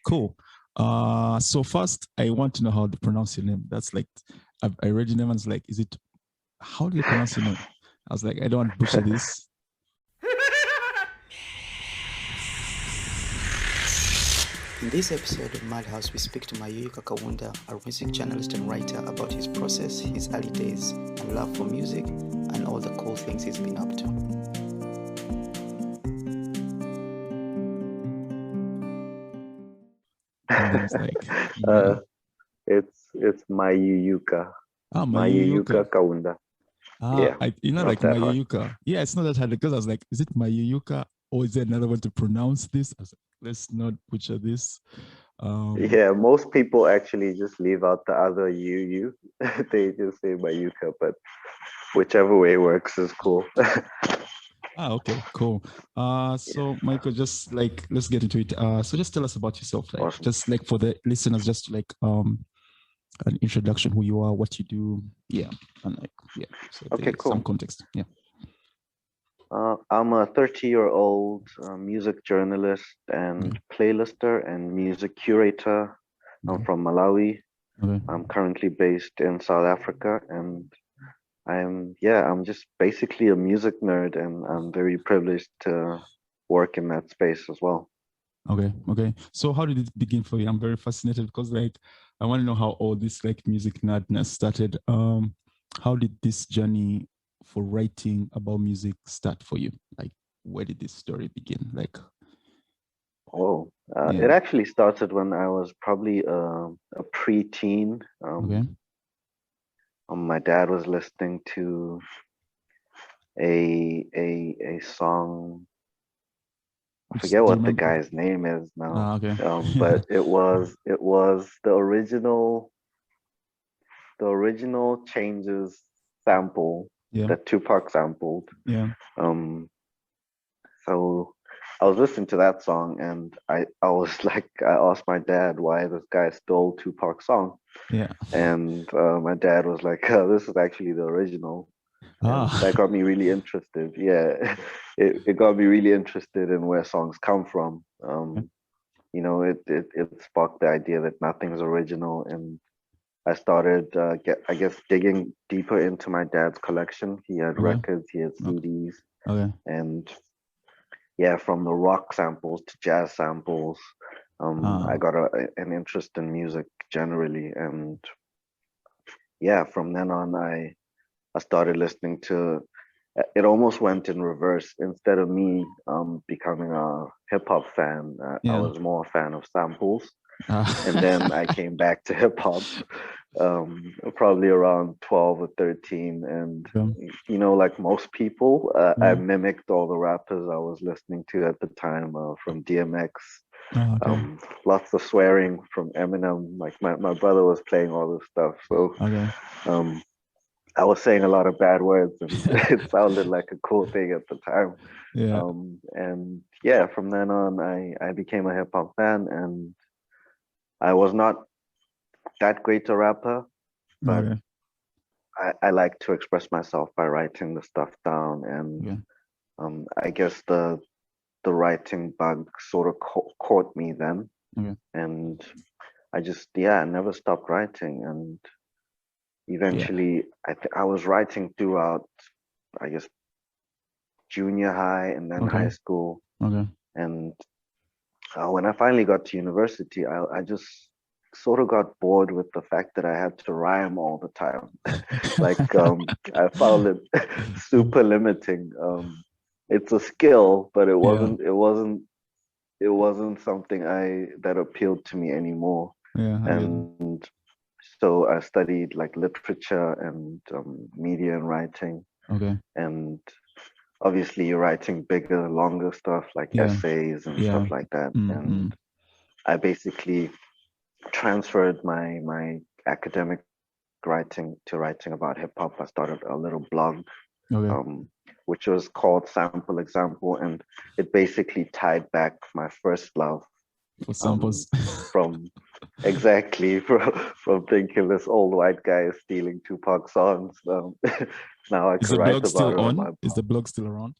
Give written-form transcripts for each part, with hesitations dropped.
Cool. So first, I want to know how to pronounce your name. That's like, I read your name and it's like, how do you pronounce your name? I was like, I don't want to butcher this. In this episode of Madhouse, we speak to Mayuyuka Kaunda, a music journalist and writer, about his process, his early days, and love for music, and all the cool things he's been up to. It's like, it's Mayuyuka. Mayuyuka Kaunda. Yeah, like Mayuyuka. Yeah, it's not that hard because I was like, is it Mayuyuka or is there another way to pronounce this? I was like, let's not butcher this. Yeah, most people actually just leave out the other you. They just say Mayuka, but whichever way works is cool. Okay, cool. So Michael, just like let's get into it. So just tell us about yourself, like Awesome. just like for the listeners, just like an introduction, who you are, what you do, and like so okay, cool. Some context, I'm a 30-year-old music journalist and playlister and music curator. I'm from Malawi. Okay. I'm currently based in South Africa, and I'm just basically a music nerd, and I'm very privileged to work in that space as well. Okay. So how did it begin for you? I'm very fascinated because like I want to know how all this like music nerdness started. How did this journey for writing about music start for you? Like, where did this story begin? Like, it actually started when I was probably a preteen. My dad was listening to a song. I forget what the guy's name is now. But it was the original Changes sample that Tupac sampled. So I was listening to that song, and I was like, I asked my dad why this guy stole Tupac's song. And my dad was like, this is actually the original. That got me really interested. It got me really interested in where songs come from. It sparked the idea that nothing's original, and I started digging deeper into my dad's collection. He had records, he had CDs, and from the rock samples to jazz samples, I got an interest in music generally, and from then on I started listening to. It almost went in reverse. Instead of me becoming a hip hop fan, I was more a fan of samples. And then I came back to hip hop probably around 12 or 13. And, like most people, I mimicked all the rappers I was listening to at the time, from DMX. Lots of swearing from Eminem. Like my brother was playing all this stuff. So I was saying a lot of bad words, and it sounded like a cool thing at the time. From then on, I became a hip hop fan, and I was not that great a rapper, but I like to express myself by writing the stuff down, and I guess the writing bug sort of caught me then, and I just never stopped writing, and eventually I was writing throughout, I guess, junior high and then high school, and when I finally got to university, I just sort of got bored with the fact that I had to rhyme all the time. Like I found it super limiting. It's a skill, but it wasn't something that appealed to me anymore. And so I studied like literature and media and writing. And obviously you're writing bigger, longer stuff like essays and stuff like that. And I basically transferred my academic writing to writing about hip hop. I started a little blog, which was called Sample Example, and it basically tied back my first love for samples from thinking this old white guy is stealing Tupac songs. Now I can write about it on my blog. Is the blog still around?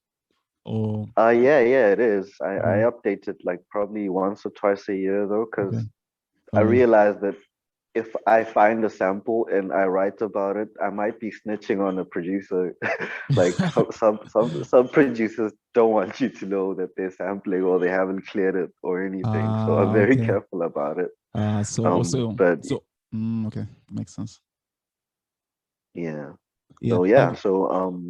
Or Yeah, it is. I okay, update it like probably once or twice a year though, okay, because I okay. realized that if I find a sample and I write about it, I might be snitching on a producer. Like some producers don't want you to know that they're sampling or they haven't cleared it or anything. So I'm very Okay. careful about it. So also, But okay, makes sense. yeah. Yeah. So yeah. So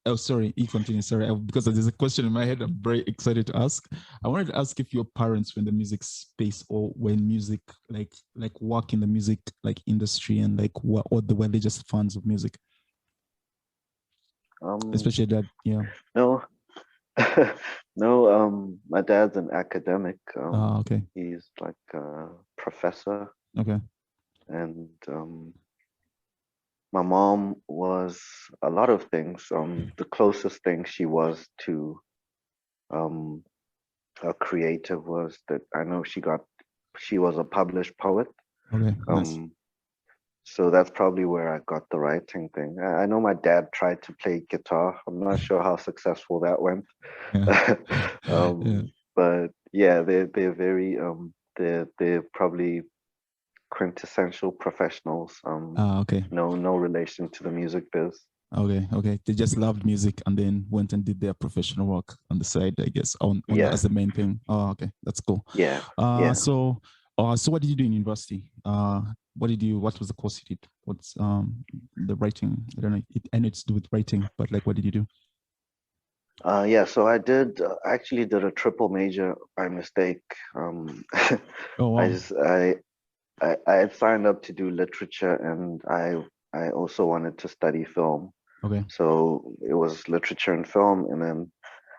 Oh, sorry, you continue. Sorry, because there's a question in my head I'm very excited to ask. I wanted to ask if your parents were in the music space or when music, like work in the music like industry and like what, or were they just fans of music? Especially that, yeah. no, no. My dad's an academic. Okay, He's like a professor, okay, and my mom was a lot of things. The closest thing she was to um, a creative was that I know she was a published poet. okay, nice. Um, so that's probably where I got the writing thing. I know my dad tried to play guitar. I'm not sure how successful that went. Yeah, yeah. But yeah, they're very they're probably quintessential professionals. Okay, No relation to the music biz. okay. They just loved music and then went and did their professional work on the side, I guess, on Yeah, as the main thing. Oh, okay, that's cool. yeah, Uh, yeah. so, so what did you do in university? What was the course you did? What's the writing? I don't know. I know it's to do with writing, but like, what did you do? Yeah, so I did actually did a triple major by mistake. Oh I wow. just I had signed up to do literature and I also wanted to study film. Okay. So it was literature and film, and then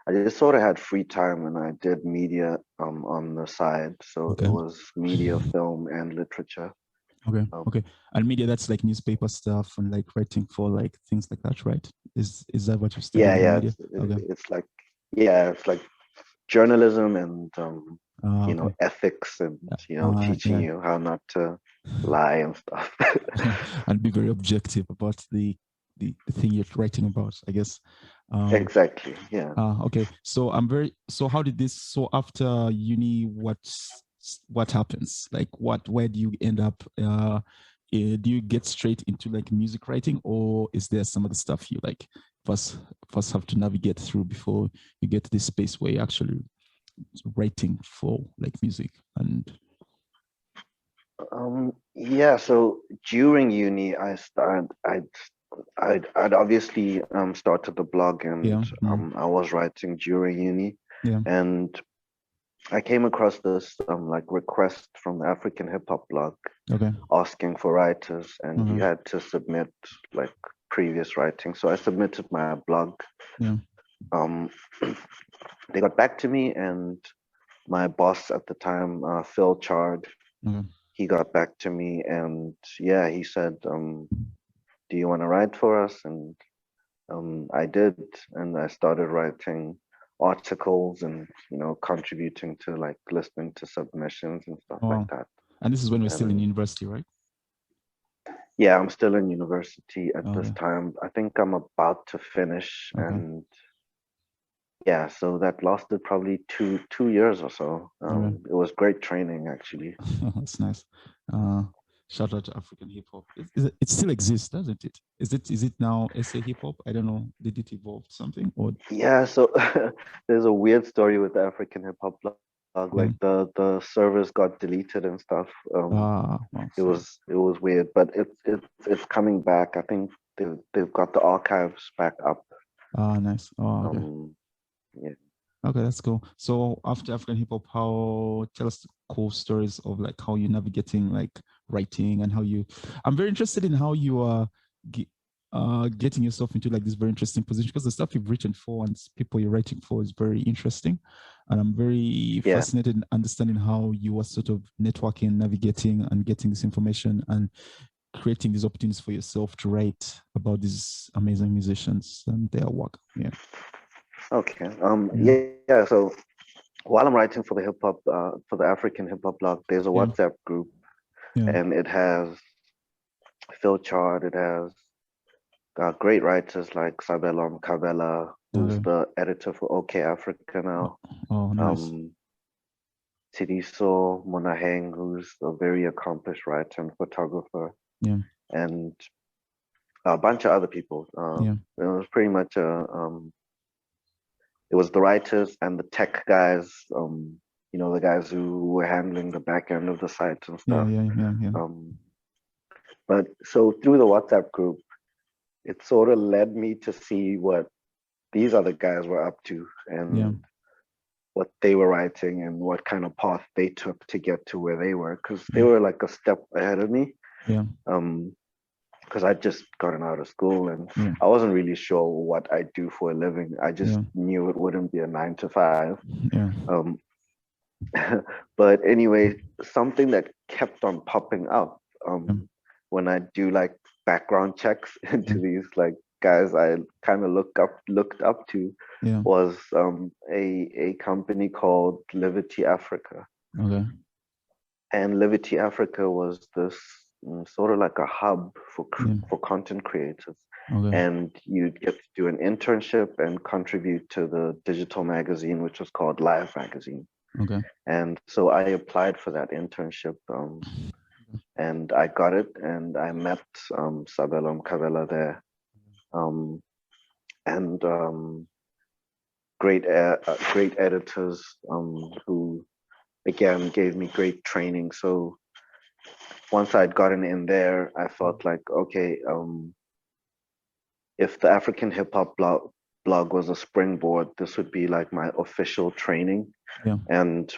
I just sort of had free time and I did media on the side. So it Okay. was media, film, and literature. Okay. Um, Okay. And media, that's like newspaper stuff and like writing for like things like that, right? Is that what you studied in yeah, media? Okay. it's like it's like journalism and Okay. ethics and teaching Yeah. you how not to lie and stuff. And be very objective about the thing you're writing about, I guess. Um, Exactly. Yeah. okay. So how did this, so after uni, what happens? Like where do you end up? Do you get straight into like music writing or is there some other stuff you like first, first have to navigate through before you get to this space where you're actually writing for like music and Yeah. So during uni, I'd obviously started the blog and yeah, I was writing during uni, yeah, and I came across this like request from the African hip hop blog okay, asking for writers, and you okay, had to submit like previous writing. So I submitted my blog. yeah, Um, they got back to me, and my boss at the time, Phil Chard, okay. he got back to me, and yeah, he said, "Do you want to write for us?" And I did, and I started writing articles and contributing to like listening to submissions and stuff Oh, like wow. that. And this is when we're still in And university, right? yeah, I'm still in university at this Okay, time. I think I'm about to finish, okay, and yeah, so that lasted probably two years or so. okay. It was great training actually. That's nice. Uh, Shout out to African hip hop. It still exists, doesn't it? Is it now SA hip hop? I don't know. Did it evolve something or Yeah, so there's a weird story with the African hip hop blog. yeah? Like the servers got deleted and stuff. Wow, It sorry. was weird, but it's coming back. I think they've got the archives back up. Nice. Oh, okay. Um, yeah. Okay, that's cool. So after African hip hop, how tell us cool stories of like how you're navigating like writing and how you. I'm very interested in how you are getting yourself into like this very interesting position because the stuff you've written for and people you're writing for is very interesting, and I'm very Yeah. fascinated in understanding how you are sort of networking, navigating, and getting this information and creating these opportunities for yourself to write about these amazing musicians and their work. Yeah. Okay. Yeah. Yeah. So while I'm writing for the for the African hip hop blog, there's a Yeah. WhatsApp group, Yeah. and it has Phil Chard. It has great writers like Sabelo Mkabela, who's the editor for OK Africa now. Oh, nice. Tidiso Monaheng, who's a very accomplished writer and photographer. Yeah. And a bunch of other people. It was pretty much it was the writers and the tech guys, the guys who were handling the back end of the site and stuff. Yeah. But so through the WhatsApp group, it sort of led me to see what these other guys were up to and what they were writing and what kind of path they took to get to where they were, because they were like a step ahead of me. Yeah. Because I'd just gotten out of school and I wasn't really sure what I do for a living. I just knew it wouldn't be a 9 to 5. Yeah. But anyway, something that kept on popping up when I do like background checks into these like guys I kind of looked up to was a company called Liberty Africa. Okay. And Liberty Africa was this sort of like a hub for content creators. Okay. And you'd get to do an internship and contribute to the digital magazine, which was called Live Magazine. Okay. And so I applied for that internship, and I got it, and I met Sabelo Mkavela there, and great editors who again gave me great training. So once I'd gotten in there, I felt like, okay, if the African hip hop blog was a springboard, this would be like my official training. Yeah. And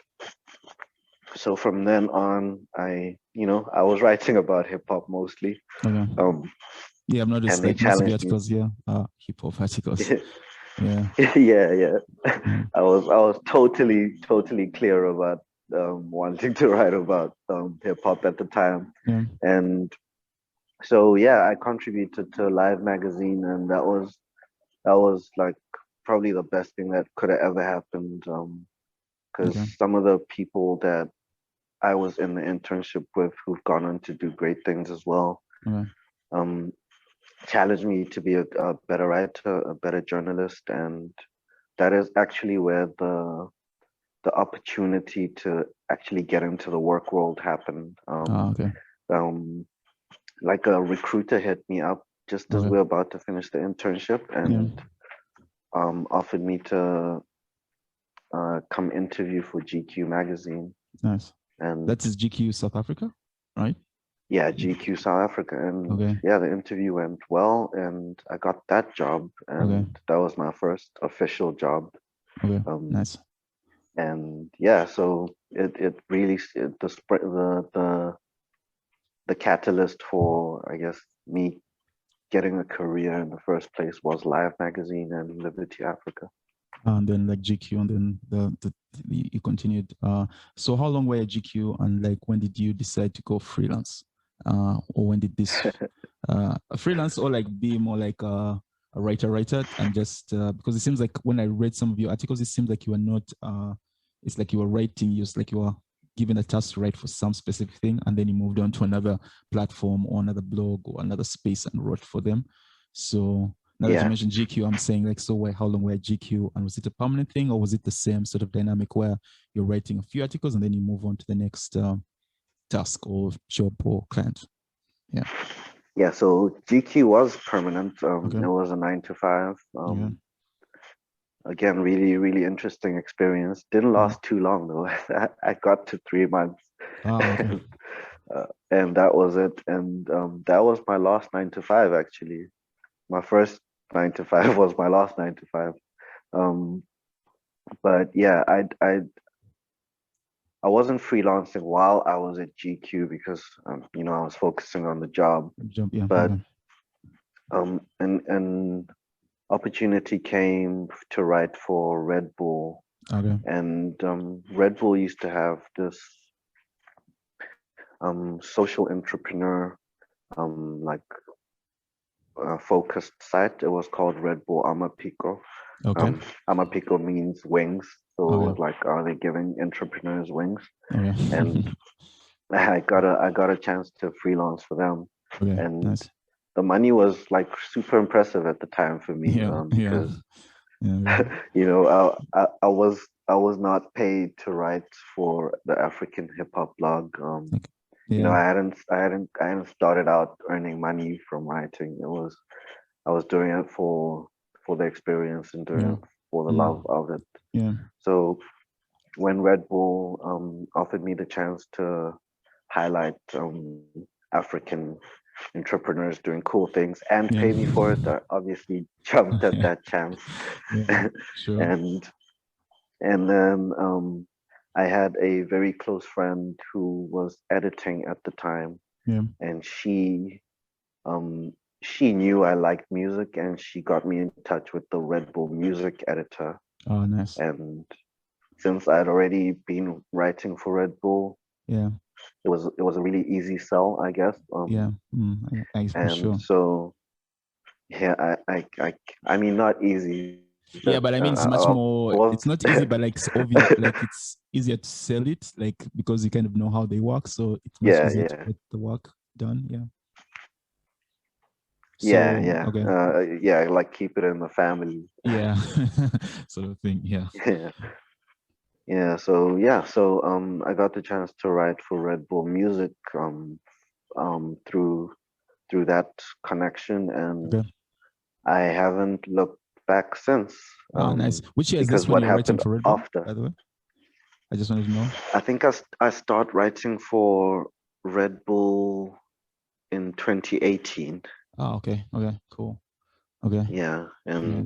so from then on, I was writing about hip hop mostly. Okay. I've noticed like most of the articles, hip hop articles. Yeah. I was totally clear about wanting to write about hip hop at the time. Yeah. And so I contributed to Live Magazine, and that was like probably the best thing that could have ever happened, because some of the people that I was in the internship with who've gone on to do great things as well challenged me to be a better writer, a better journalist, and that is actually where the opportunity to actually get into the work world happened. Like a recruiter hit me up just as we're about to finish the internship and offered me to come interview for GQ magazine. Nice. And that is GQ South Africa, right? Yeah, GQ South Africa. And the interview went well and I got that job, and that was my first official job. Nice. And so it really the catalyst for, I guess, me getting a career in the first place was Live Magazine and Liberty Africa. And then like GQ, and then you continued. So how long were you at GQ, and like when did you decide to go freelance? Or when did this freelance, or like be more like a writer, and just because it seems like when I read some of your articles, it seems like you were not. It's like you were writing, like you were given a task to write for some specific thing, and then you moved on to another platform or another blog or another space and wrote for them. So now that you mentioned GQ, I'm saying like, so how long were at GQ, and was it a permanent thing, or was it the same sort of dynamic where you're writing a few articles and then you move on to the next task or job or client? Yeah, so GQ was permanent. It was a 9 to 5. Again, really, really interesting experience. Didn't last too long though. I got to 3 months. And that was it. And that was my last 9 to 5 actually. My first 9 to 5 was my last 9 to 5. But yeah, I wasn't freelancing while I was at GQ because I was focusing on the job. But an opportunity came to write for Red Bull. And Red Bull used to have this social entrepreneur focused site. It was called Red Bull Amapiko. Amapiko means wings. So it was like, are they giving entrepreneurs wings? And I got a chance to freelance for them. And the money was like super impressive at the time for me, because Yeah. I was not paid to write for the African hip hop blog. Okay. Yeah. I hadn't started out earning money from writing. I was doing it for the experience and doing Yeah. it for the Mm. love of it. Yeah. So when Red Bull offered me the chance to highlight African entrepreneurs doing cool things and Yeah. pay me for it, I obviously jumped at Yeah. that chance. Yeah. Sure. and and then I had a very close friend who was editing at the time, Yeah. and um, she knew I liked music, and she got me in touch with the Red Bull music editor. Oh, nice. And since I'd already been writing for Red Bull, Yeah. it was a really easy sell, I guess. Yeah. For And sure. so yeah, I mean, not easy, but Yeah, but I mean, it's much more. It's not easy, but like it's obvious. Like it's easier to sell it, like because you kind of know how they work, so it's much yeah, easier to yeah, get the work done. Yeah. yeah, So yeah, okay. yeah. Like keep it in the family. Yeah. Sort of thing. Yeah. Yeah, yeah. So I got the chance to write for Red Bull Music through that connection, and Okay. I haven't looked back since. Ah, nice. Which year is this Because when what you're writing happened for Red Bull, after? by the way? I just wanted to know. I think I start writing for Red Bull in 2018. Ah, okay. Okay. Cool. Okay. Yeah, Yeah.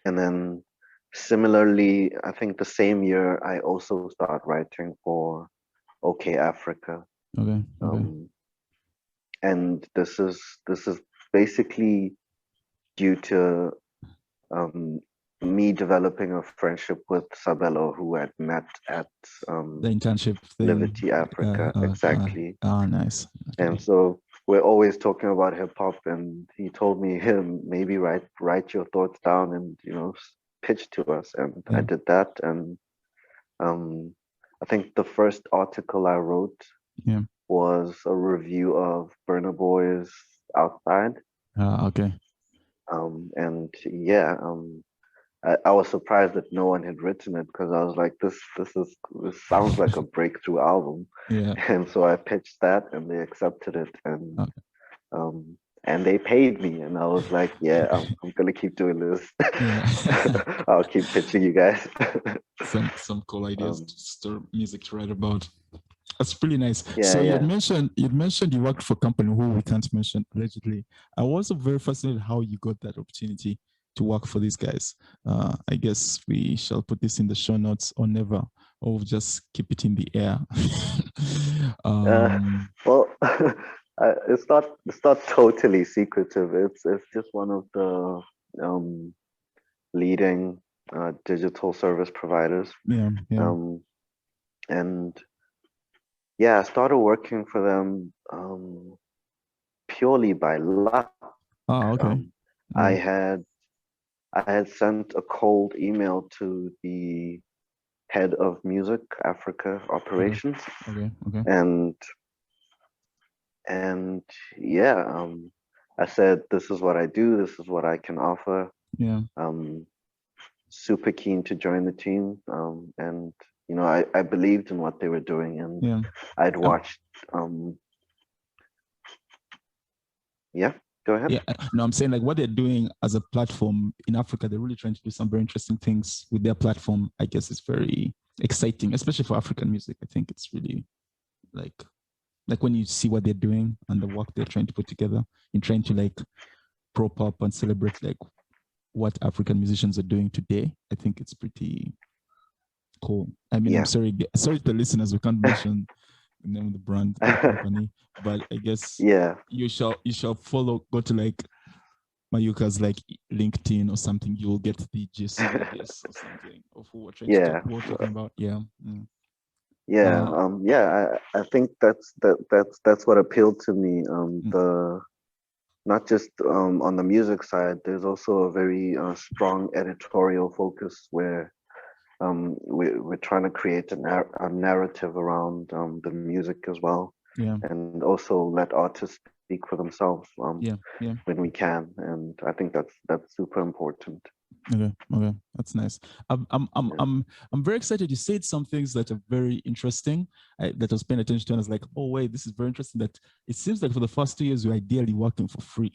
and then similarly, I think the same year I also start writing for OK Africa. Okay. Okay. And this is basically due to um, me developing a friendship with Sabelo, who I'd met at The internship thing. Liberty Africa, exactly. Nice. And Okay. so we're always talking about hip hop, and he told me maybe write your thoughts down and pitch to us, and I Yeah. did that. And um, I think the first article I wrote Yeah. was a review of Burna Boy's Outside. Okay. And yeah, I was surprised that no one had written it, because I was like, this sounds like a breakthrough album. Yeah. And so I pitched that, and they accepted it, Okay. and they paid me, and I was like, yeah, I'm gonna keep doing this. Yeah. I'll keep pitching you guys. some cool ideas to store music to write about. That's pretty nice. Yeah, So yeah. you'd mentioned you worked for a company who we can't mention allegedly. I was also very fascinated how you got that opportunity to work for these guys. I guess we shall put this in the show notes or never, or we'll just keep it in the air. Well, it's not totally secretive. It's just one of the leading digital service providers. Yeah. And yeah, I started working for them purely by luck. Oh, okay. I had sent a cold email to the head of music Africa operations. Okay. And yeah, I said, this is what I do, this is what I can offer. Yeah. Super keen to join the team. And I believed in what they were doing, and Yeah. I'd watched yeah, go ahead. Yeah, no, I'm saying like what they're doing as a platform in Africa, they're really trying to do some very interesting things with their platform. I guess it's very exciting, especially for African music. I think it's really like when you see what they're doing and the work they're trying to put together in trying to like prop up and celebrate like what African musicians are doing today. I think it's pretty cool. I mean, Yeah. I'm sorry to the listeners, we can't mention the name of the brand, the company, but I guess you shall follow, go to like Mayuyuka's like LinkedIn or something, you'll get the gist, I guess, or something of who we're trying to talk, what we're talking about. Yeah. I think that's what appealed to me. The not just on the music side, there's also a very strong editorial focus where we're trying to create a narrative around the music as well, and also let artists speak for themselves when we can, and I think that's super important. Okay, that's nice. I'm very excited. You said some things that are very interesting. That I was paying attention to, and I was like, oh wait, this is very interesting. That it seems like for the first 2 years you're ideally working for free,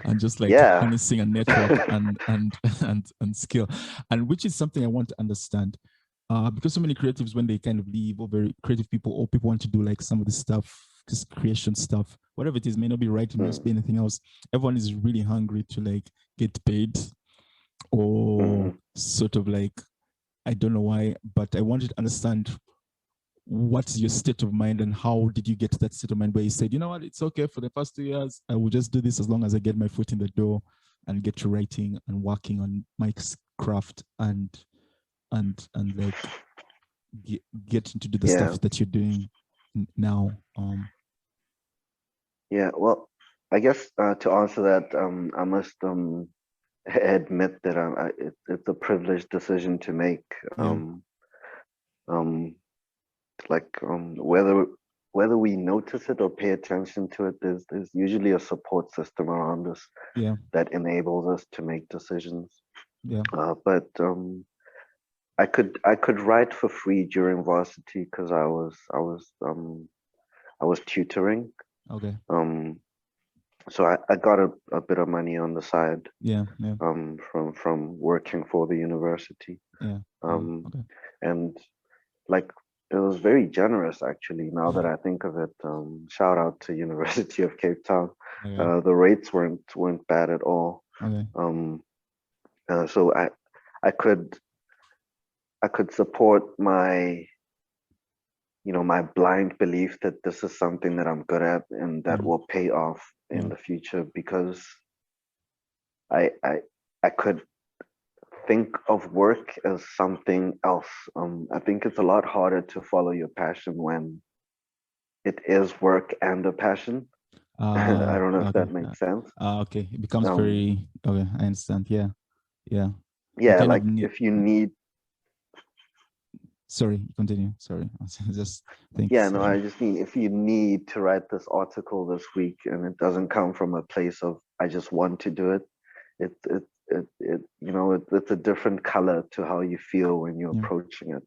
and just like Yeah. harnessing a network and skill, and which is something I want to understand. Because so many creatives, when they kind of leave, or very creative people, or people want to do like some of the stuff, just creation stuff, whatever it is, may not be writing, may not be anything else. Everyone is really hungry to like get paid, or sort of like, I don't know why, but I wanted to understand what's your state of mind, and how did you get to that state of mind where you said, you know what, it's okay for the first 2 years, I will just do this as long as I get my foot in the door and get to writing and working on my craft and like getting to do the stuff that you're doing now. Yeah, well, I guess to answer that, I must admit that it's a privileged decision to make. Whether we notice it or pay attention to it, there's usually a support system around us that enables us to make decisions. But I could write for free during varsity because I was tutoring. Okay. So I got a bit of money on the side. Yeah. From working for the university. Yeah. Okay. And like, it was very generous actually. Now that I think of it, shout out to University of Cape Town. Okay. The rates weren't bad at all. Okay. So I could support my my blind belief that this is something that I'm good at and that will pay off in the future, because I could think of work as something else. I think it's a lot harder to follow your passion when it is work and a passion. I don't know if that makes sense. Okay, it becomes very okay. I understand. Yeah. Like if you need. Sorry, continue. Sorry, just think. Yeah, no, I just mean if you need to write this article this week and it doesn't come from a place of I just want to do it, it's a different color to how you feel when you're approaching it.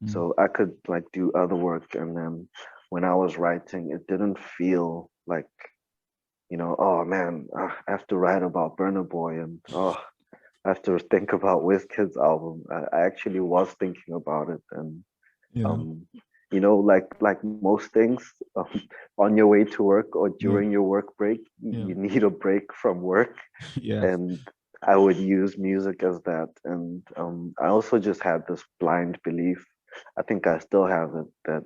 So I could like do other work, and then when I was writing, it didn't feel like, oh man, I have to write about Burna Boy, and I have to think about WizKid's album. I actually was thinking about it, and like most things, on your way to work or during your work break, you need a break from work. And I would use music as that. And I also just had this blind belief, I think I still have it, that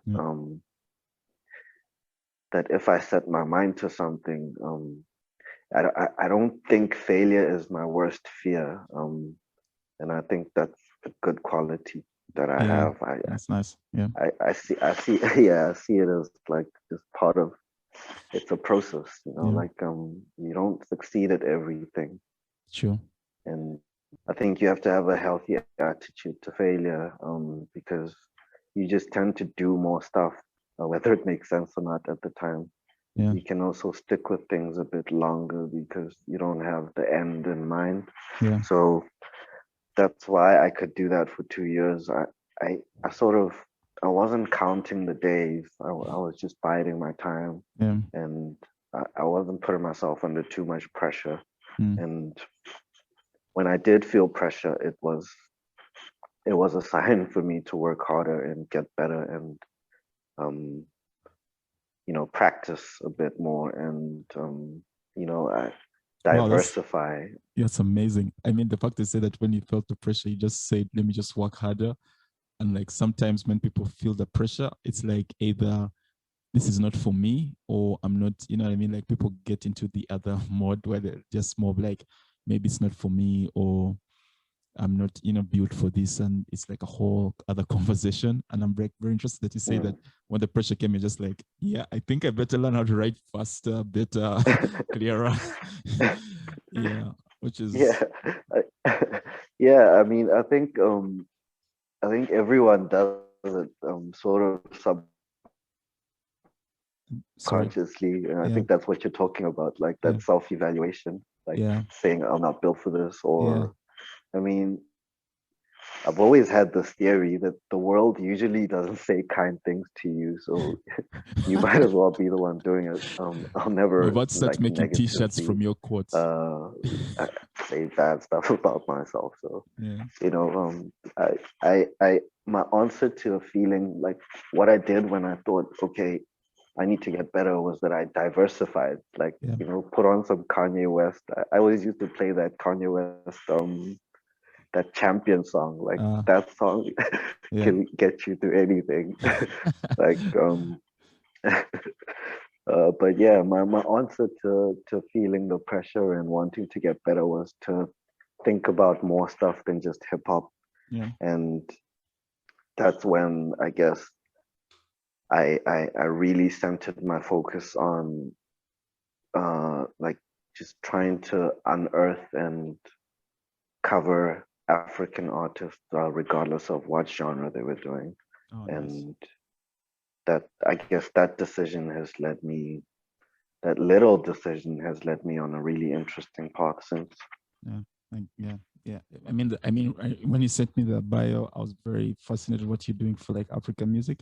that if I set my mind to something, I don't think failure is my worst fear. And I think that's a good quality that I have. That's nice. Yeah. I see I see it as like just part of, it's a process, like you don't succeed at everything. Sure. And I think you have to have a healthy attitude to failure, because you just tend to do more stuff, whether it makes sense or not at the time. You can also stick with things a bit longer because you don't have the end in mind. So that's why I could do that for 2 years. I wasn't counting the days. I was just biding my time, and I wasn't putting myself under too much pressure. And when I did feel pressure, it was a sign for me to work harder and get better, and practice a bit more, and diversify. Wow, that's amazing. I mean, the fact they say that when you felt the pressure, you just said, let me just work harder. And like sometimes when people feel the pressure, it's like either this is not for me, or I'm not, you know what I mean? Like people get into the other mode where they're just more like, maybe it's not for me, or I'm not, built for this. And it's like a whole other conversation. And I'm very, very interested that you say that when the pressure came, you're just like, yeah, I think I better learn how to write faster, better, clearer. Which is I mean, I think everyone does it sort of subconsciously. I think that's what you're talking about, like that self-evaluation. like saying I'm not built for this, or I mean, I've always had this theory that the world usually doesn't say kind things to you, so you might as well be the one doing it. I'll never We're about to start like making T-shirts negatively from your quotes. say bad stuff about myself. So you know, my answer to a feeling like what I did when I thought, okay, I need to get better, was that I diversified. Like you know, put on some Kanye West. I always used to play that Kanye West that champion song. Like that song can get you through anything. Like but yeah, my answer to feeling the pressure and wanting to get better was to think about more stuff than just hip hop. And that's when I guess I really centered my focus on like just trying to unearth and cover African artists regardless of what genre they were doing. And that, I guess, that little decision has led me on a really interesting path since. I mean, when you sent me the bio, I was very fascinated what you're doing for like African music.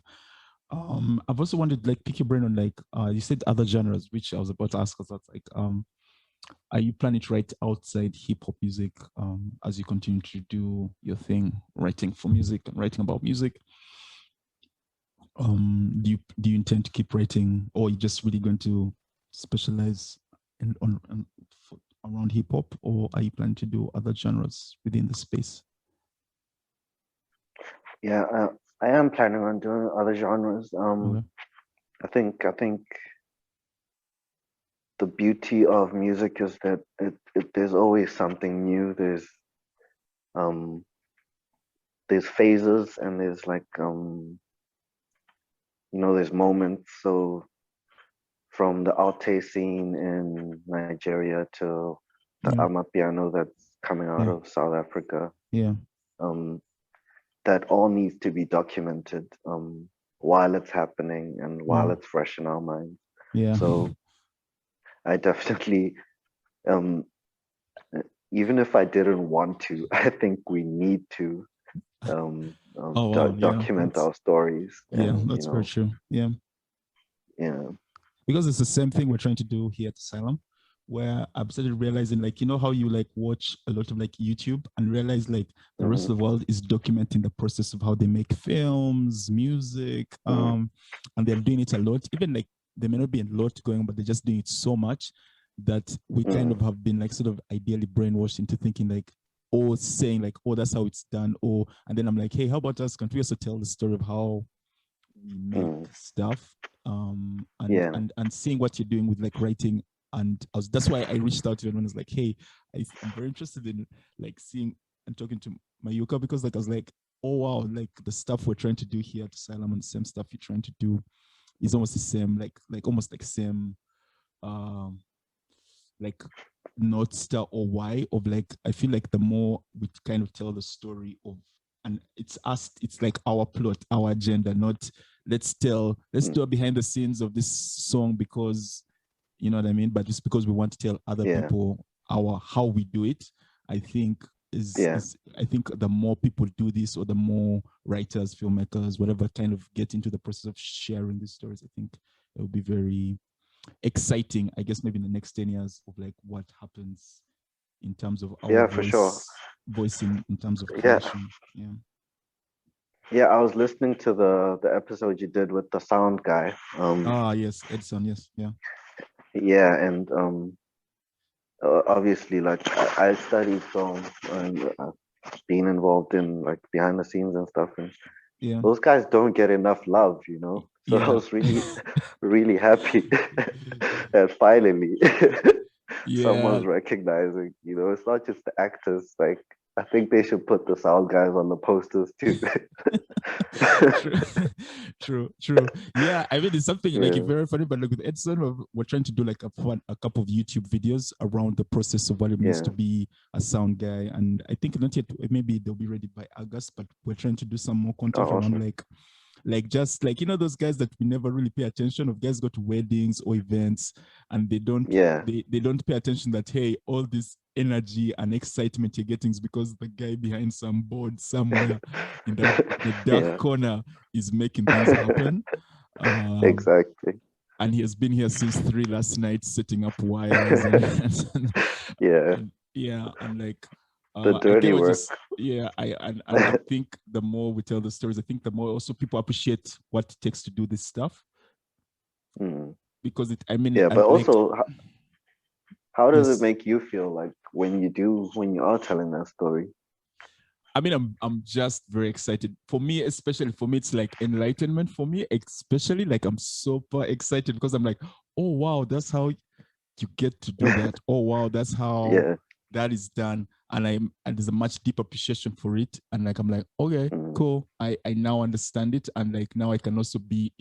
I've also wanted like pick your brain on like you said other genres, which I was about to ask us. That's like are you planning to write outside hip hop music as you continue to do your thing, writing for music and writing about music? Do you intend to keep writing, or are you just really going to specialize around hip hop, or are you planning to do other genres within the space? Yeah, I am planning on doing other genres. I think the beauty of music is that there's always something new. There's phases, and there's like you know, there's moments. So from the Alte scene in Nigeria to the Amapiano that's coming out of South Africa, that all needs to be documented while it's happening and while it's fresh in our minds. So I definitely, even if I didn't want to, I think we need to document our stories. And, that's very true. Yeah. Because it's the same thing we're trying to do here at Asylum, where I've started realizing, like, you know how you like watch a lot of like YouTube and realize like the rest of the world is documenting the process of how they make films, music, and they're doing it a lot. Even like there may not be a lot going on, but they're just doing it so much that we kind of have been like sort of ideally brainwashed into thinking like, or saying like, oh, that's how it's done. Or, and then I'm like, hey, how about us? Can't we also tell the story of how we make stuff? And seeing what you're doing with like writing. And that's why I reached out to you and I was like, hey, I'm very interested in like seeing and talking to Mayuyuka, because like I was like, oh wow, like the stuff we're trying to do here at Asylum and the same stuff you're trying to do is almost the same, like almost like same like North Star or why of like, I feel like the more we kind of tell the story of, and it's like our plot, our agenda, not let's do a behind the scenes of this song because, you know what I mean? But just because we want to tell other people how we do it, I think I think the more people do this, or the more writers, filmmakers, whatever, kind of get into the process of sharing these stories, I think it will be very exciting, I guess, maybe in the next 10 years of like what happens in terms of our voice in terms of creation. I was listening to the episode you did with the sound guy. Yes, Edson. Yes, and obviously, like I studied film and been involved in like behind the scenes and stuff, and those guys don't get enough love, you know. So I was really, really happy that finally someone's recognizing. You know, it's not just the actors. Like, I think they should put the sound guys on the posters too. True. Yeah, I mean, it's something like very funny, but like with Edson, we're trying to do like a couple of YouTube videos around the process of what it means to be a sound guy. And I think not yet, maybe they'll be ready by August, but we're trying to do some more content around like like just like, you know, those guys that we never really pay attention of, guys go to weddings or events and they don't Yeah. they don't pay attention that, hey, all this energy and excitement you're getting is because the guy behind some board somewhere in the dark Yeah. corner is making things happen. Exactly. And he has been here since 3 last night setting up wires and, Yeah. and yeah, and like The I dirty get what you work. yeah, and I think the more we tell the stories, I think the more also people appreciate what it takes to do this stuff. Mm. Because it, I mean, Yeah, but like, also, how does it yes, make you feel like when you are telling that story? I mean, I'm just very excited. For me, especially for me, it's like enlightenment for me, especially like I'm super excited because I'm like, oh wow, that's how you get to do that. Oh wow, that's how Yeah. that is done. And there's a much deeper appreciation for it. And like I'm like, okay, Mm. cool. I now understand it. And like now I can also be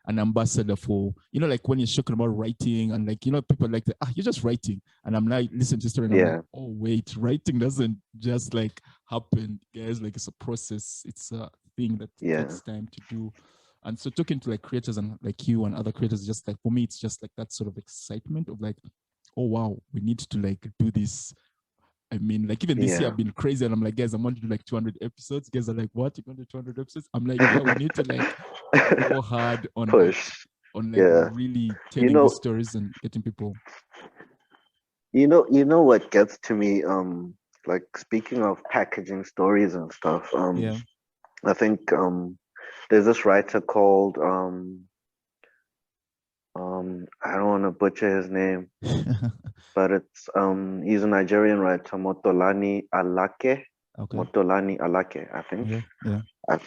an ambassador for, you know, like when you're talking about writing and like, you know, people like you're just writing. And I'm like listening to story and I'm like, Yeah. oh wait, writing doesn't just like happen, guys. Like it's a process, it's a thing that Yeah. takes time to do. And so talking to like creators and like you and other creators, just like for me, it's just like that sort of excitement of like, oh wow, we need to like do this. I mean, like even this year Yeah. I've been crazy and I'm like, guys, I want to do like 200 episodes. Guys are like, what? You're going to do 200 episodes? I'm like, yeah, we need to like go hard Push. on like Yeah. really You telling these know, stories and getting people. you know what gets to me, like speaking of packaging stories and stuff, Yeah. I think there's this writer called I don't want to butcher his name, but it's he's a Nigerian writer, Okay. Motolani Alake, I think. Yeah. Yeah. I,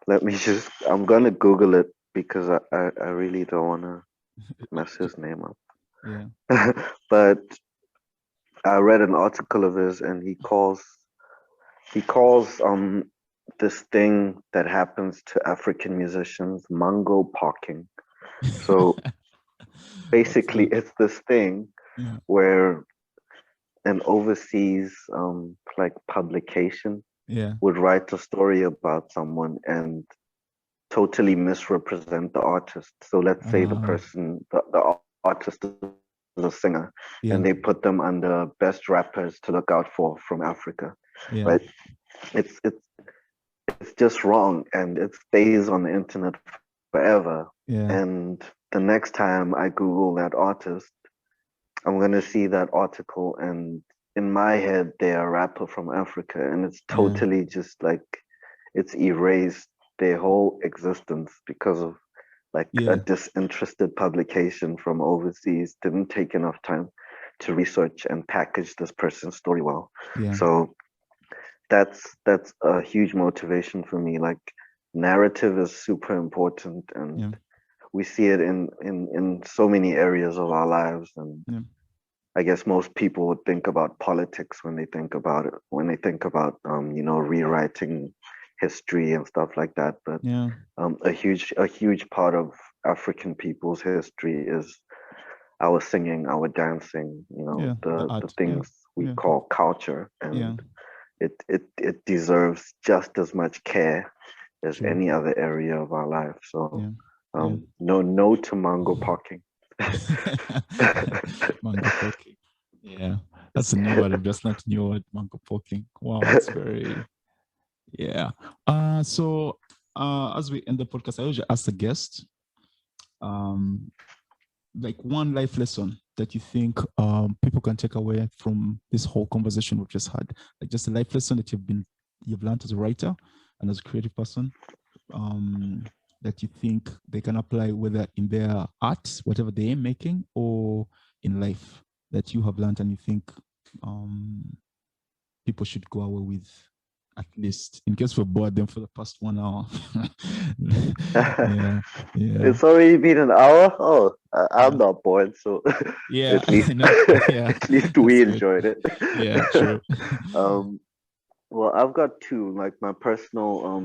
let me just, I'm gonna Google it because I really don't want to mess his name up. Yeah. But I read an article of his, and he calls this thing that happens to African musicians mango parking. So What's basically, that? it's this thing Yeah. where an overseas like publication Yeah. would write a story about someone and totally misrepresent the artist. So let's say the artist is a singer, Yeah. and they put them under best rappers to look out for from Africa, Yeah. right? It's just wrong, and it stays on the internet forever. Yeah. And the next time I Google that artist, I'm gonna see that article, and in my head, they're a rapper from Africa, and it's Yeah. totally just like it's erased their whole existence because of like a Yeah. disinterested publication from overseas didn't take enough time to research and package this person's story well. Yeah. So that's a huge motivation for me. Like narrative is super important, and Yeah. we see it in so many areas of our lives. And Yeah. I guess most people would think about politics when they think about it, when they think about rewriting history and stuff like that. But Yeah. a huge part of African people's history is our singing, our dancing, Yeah. The the art. Yeah. things we Yeah. call culture, Yeah. and it deserves just as much care as True. any other area of our life. So Yeah. Yeah. no to mango parking. Mango poking. Yeah. That's a new word. I've just learned a new word, mango poking. Wow, that's very yeah. So as we end the podcast, I usually ask the guest um like one life lesson that you think people can take away from this whole conversation we've just had. Like just a life lesson that you've learned as a writer and as a creative person. That you think they can apply whether in their art, whatever they are making, or in life that you have learned and you think people should go away with at least in case we're bored them for the past 1 hour. Yeah, yeah, It's already been an hour. Oh, I'm yeah, not bored, so yeah. at least No, yeah, at least that's we good. enjoyed it. Yeah, true. um, well, I've got two. Like my personal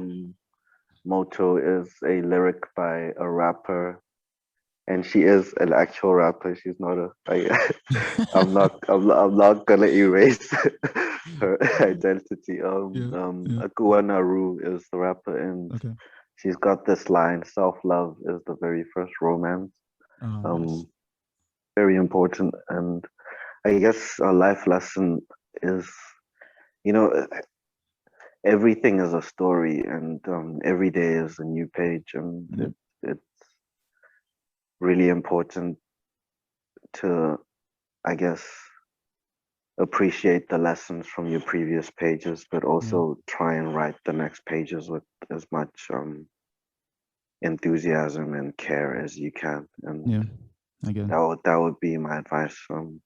motto is a lyric by a rapper and she is an actual rapper. She's not I'm not gonna erase her identity. Yeah. Akua Naru is the rapper, and Okay. she's got this line: "Self-love is the very first romance." Oh, nice. Um, very important, and I guess a life lesson is, you know, everything is a story, and every day is a new page, and Yeah. it's really important to, I guess, appreciate the lessons from your previous pages, but Yeah. also try and write the next pages with as much enthusiasm and care as you can. And Yeah. Again. that would be my advice.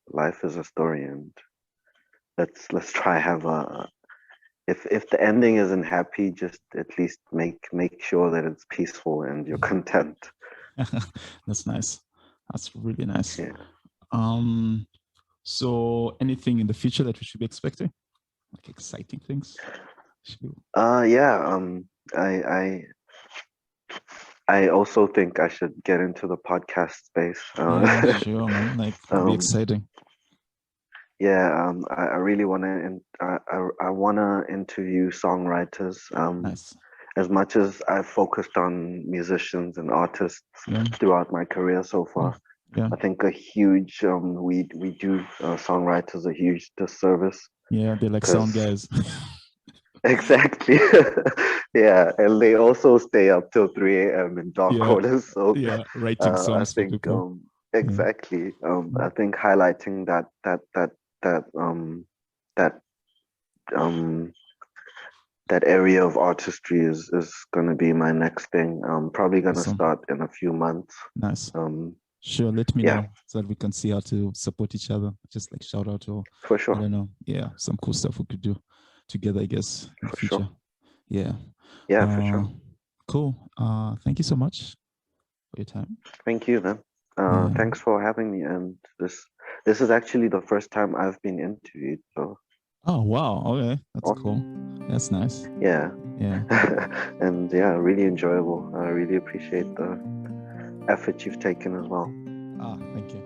Life is a story, and let's try have a. If the ending isn't happy, just at least make sure that it's peaceful and you're content. That's nice. That's really nice. Yeah. So anything in the future that we should be expecting? Like exciting things? Yeah. I also think I should get into the podcast space. Yeah, sure, man. Like it'll be exciting. Yeah, I really want to. I want to interview songwriters. Nice. As much as I've focused on musicians and artists throughout my career so far, Yeah. I think a huge we do songwriters a huge disservice. Yeah, they're like sound guys. Exactly. Yeah, and they also stay up till 3 a.m. in dark corners. So yeah, writing songs I think for people. exactly. I think highlighting that that that area of artistry is going to be my next thing. I'm probably going to start in a few months. Nice. Sure, let me know so that we can see how to support each other. Just like shout out or for sure. I don't know. Yeah, some cool stuff we could do together, I guess, in the future. Sure. Yeah. Yeah, for sure. Cool. Thank you so much for your time. Thank you, man. Thanks for having me. And this is actually the first time I've been interviewed. So. Oh wow! Okay, that's cool. That's nice. Yeah. Yeah. And yeah, really enjoyable. I really appreciate the effort you've taken as well. Thank you.